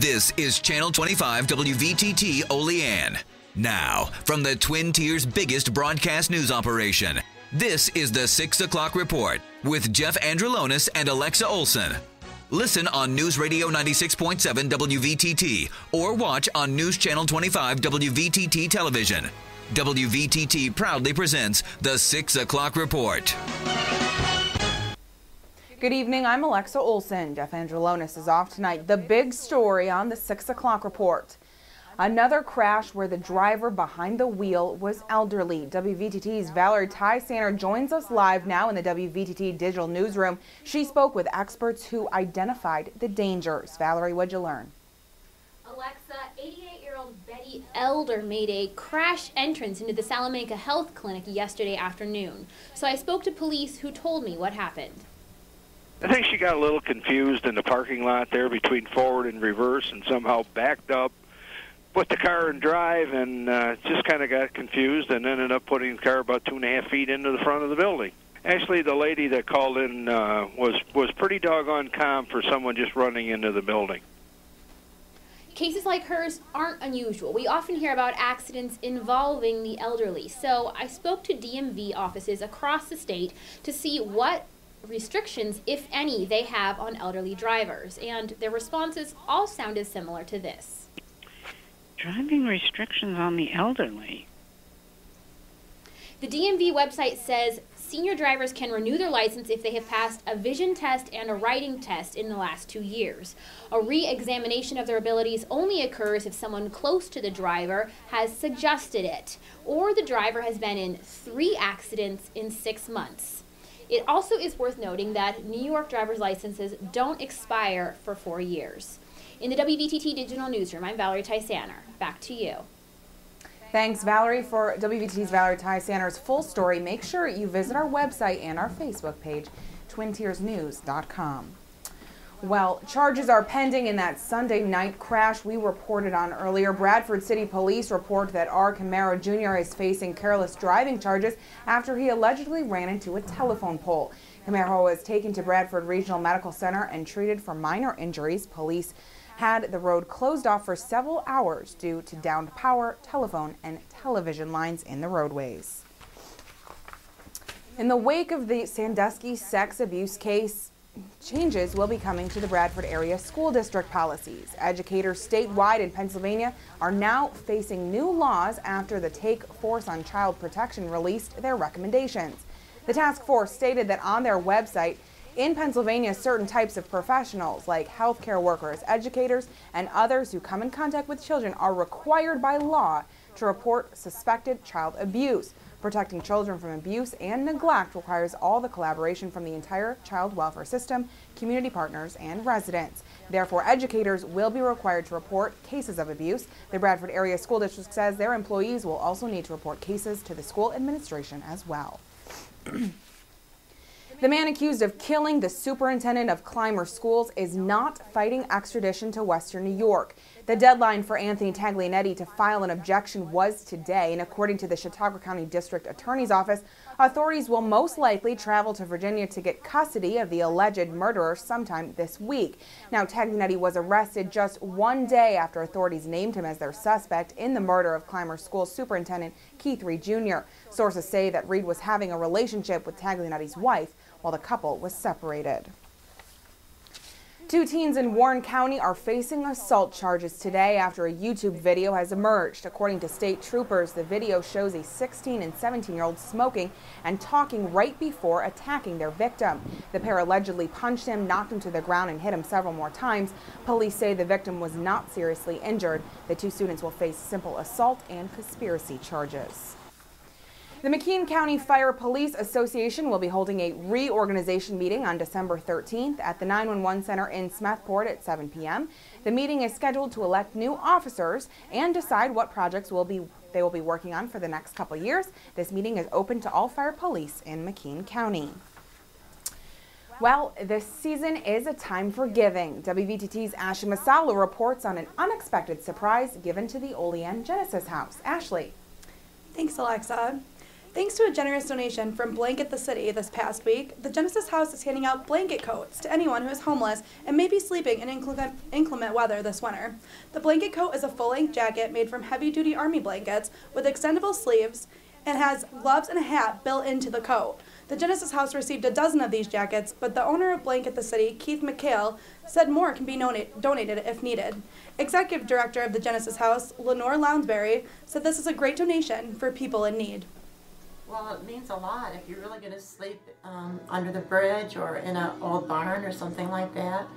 This is Channel 25 WVTT Olean. Now, from the Twin Tiers' biggest broadcast news operation, this is the 6 o'clock report with Jeff Andrulonis and Alexa Olson. Listen on News Radio 96.7 WVTT or watch on News Channel 25 WVTT television. WVTT proudly presents the 6 o'clock report. Good evening, I'm Alexa Olson. Jeff Andrulonis is off tonight. The big story on the 6 o'clock report. Another crash where the driver behind the wheel was elderly. WVTT's Valerie Tysaner joins us live now in the WVTT digital newsroom. She spoke with experts who identified the dangers. Valerie, what'd you learn? Alexa, 88-year-old Betty Elder made a crash entrance into the Salamanca Health Clinic yesterday afternoon. So I spoke to police who told me what happened. I think she got a little confused in the parking lot there between forward and reverse and somehow backed up, put the car in drive, and just kind of got confused and ended up putting the car about 2.5 feet into the front of the building. Actually, the lady that called in was pretty doggone calm for someone just running into the building. Cases like hers aren't unusual. We often hear about accidents involving the elderly. So I spoke to DMV offices across the state to see what restrictions, if any, they have on elderly drivers. And their responses all sounded similar to this. Driving restrictions on the elderly. The DMV website says senior drivers can renew their license if they have passed a vision test and a writing test in the last 2 years. A re-examination of their abilities only occurs if someone close to the driver has suggested it, or the driver has been in 3 accidents in 6 months. It also is worth noting that New York driver's licenses don't expire for 4 years. In the WVTT Digital Newsroom, I'm Valerie Tysaner. Back to you. Thanks, Valerie. For WVTT's Valerie Tysaner's full story, make sure you visit our website and our Facebook page, twintiersnews.com. Well, charges are pending in that Sunday night crash we reported on earlier. Bradford City Police report that R. Camaro Jr. is facing careless driving charges after he allegedly ran into a telephone pole. Camaro was taken to Bradford Regional Medical Center and treated for minor injuries. Police had the road closed off for several hours due to downed power, telephone, and television lines in the roadways. In the wake of the Sandusky sex abuse case, changes will be coming to the Bradford area school district policies. Educators statewide in Pennsylvania are now facing new laws after the Take Force on Child Protection released their recommendations. The task force stated that on their website, in Pennsylvania, certain types of professionals like healthcare workers, educators, and others who come in contact with children are required by law to report suspected child abuse. Protecting children from abuse and neglect requires all the collaboration from the entire child welfare system, community partners, and residents. Therefore, educators will be required to report cases of abuse. The Bradford Area School District says their employees will also need to report cases to the school administration as well. The man accused of killing the superintendent of Clymer Schools is not fighting extradition to Western New York. The deadline for Anthony Taglianetti to file an objection was today, and according to the Chautauqua County District Attorney's Office, authorities will most likely travel to Virginia to get custody of the alleged murderer sometime this week. Now, Taglianetti was arrested just 1 day after authorities named him as their suspect in the murder of Clymer Schools Superintendent Keith Reed Jr. Sources say that Reed was having a relationship with Taglianetti's wife while the couple was separated. 2 teens in Warren County are facing assault charges today after a YouTube video has emerged. According to state troopers, the video shows a 16 and 17-year-old smoking and talking right before attacking their victim. The pair allegedly punched him, knocked him to the ground, and hit him several more times. Police say the victim was not seriously injured. The 2 students will face simple assault and conspiracy charges. The McKean County Fire Police Association will be holding a reorganization meeting on December 13th at the 911 Center in Smethport at 7 p.m. The meeting is scheduled to elect new officers and decide what projects they will be working on for the next couple years. This meeting is open to all fire police in McKean County. Well, this season is a time for giving. WVTT's Ashley Masala reports on an unexpected surprise given to the Olean Genesis House. Ashley. Thanks, Alexa. Thanks to a generous donation from Blanket the City this past week, the Genesis House is handing out blanket coats to anyone who is homeless and may be sleeping in inclement weather this winter. The blanket coat is a full-length jacket made from heavy-duty Army blankets with extendable sleeves and has gloves and a hat built into the coat. The Genesis House received a dozen of these jackets, but the owner of Blanket the City, Keith McHale, said more can be donated if needed. Executive Director of the Genesis House, Lenore Lounsbury, said this is a great donation for people in need. Well, it means a lot. If you're really going to sleep under the bridge or in an old barn or something like that,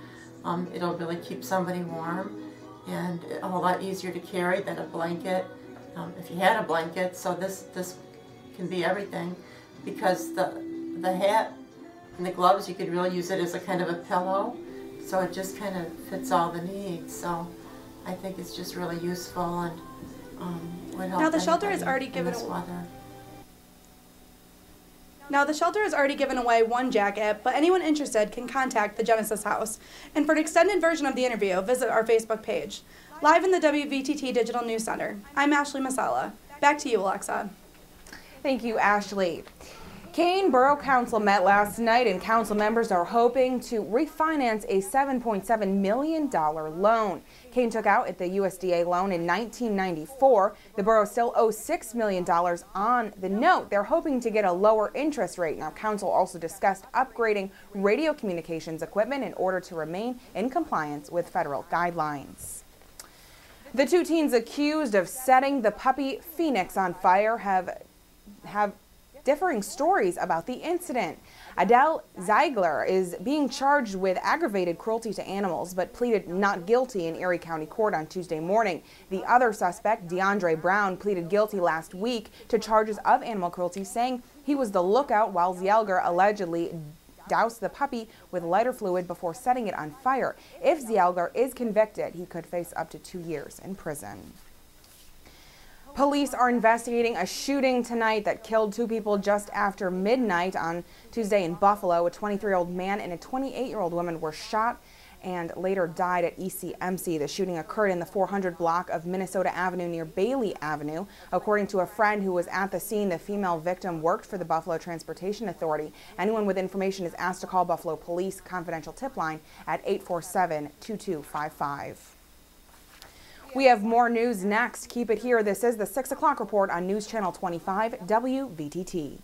it'll really keep somebody warm and a whole lot easier to carry than a blanket. If you had a blanket, so this can be everything, because the hat and the gloves, you could really use it as a kind of a pillow, so it just kind of fits all the needs. So I think it's just really useful and would help. Now the shelter has already given away one jacket, but anyone interested can contact the Genesis House. And for an extended version of the interview, visit our Facebook page. Live in the WVTT Digital News Center, I'm Ashley Masala. Back to you, Alexa. Thank you, Ashley. Kane Borough Council met last night, and council members are hoping to refinance a $7.7 million loan Kane took out at the USDA loan in 1994. The borough still owes $6 million on the note. They're hoping to get a lower interest rate. Now, council also discussed upgrading radio communications equipment in order to remain in compliance with federal guidelines. The two teens accused of setting the puppy Phoenix on fire have differing stories about the incident. Adele Ziegler is being charged with aggravated cruelty to animals, but pleaded not guilty in Erie County Court on Tuesday morning. The other suspect, DeAndre Brown, pleaded guilty last week to charges of animal cruelty, saying he was the lookout while Ziegler allegedly doused the puppy with lighter fluid before setting it on fire. If Ziegler is convicted, he could face up to 2 years in prison. Police are investigating a shooting tonight that killed 2 people just after midnight on Tuesday in Buffalo. A 23-year-old man and a 28-year-old woman were shot and later died at ECMC. The shooting occurred in the 400 block of Minnesota Avenue near Bailey Avenue. According to a friend who was at the scene, the female victim worked for the Buffalo Transportation Authority. Anyone with information is asked to call Buffalo Police confidential tip line at 847-2255. We have more news next. Keep it here. This is the 6 o'clock report on News Channel 25 WVTT.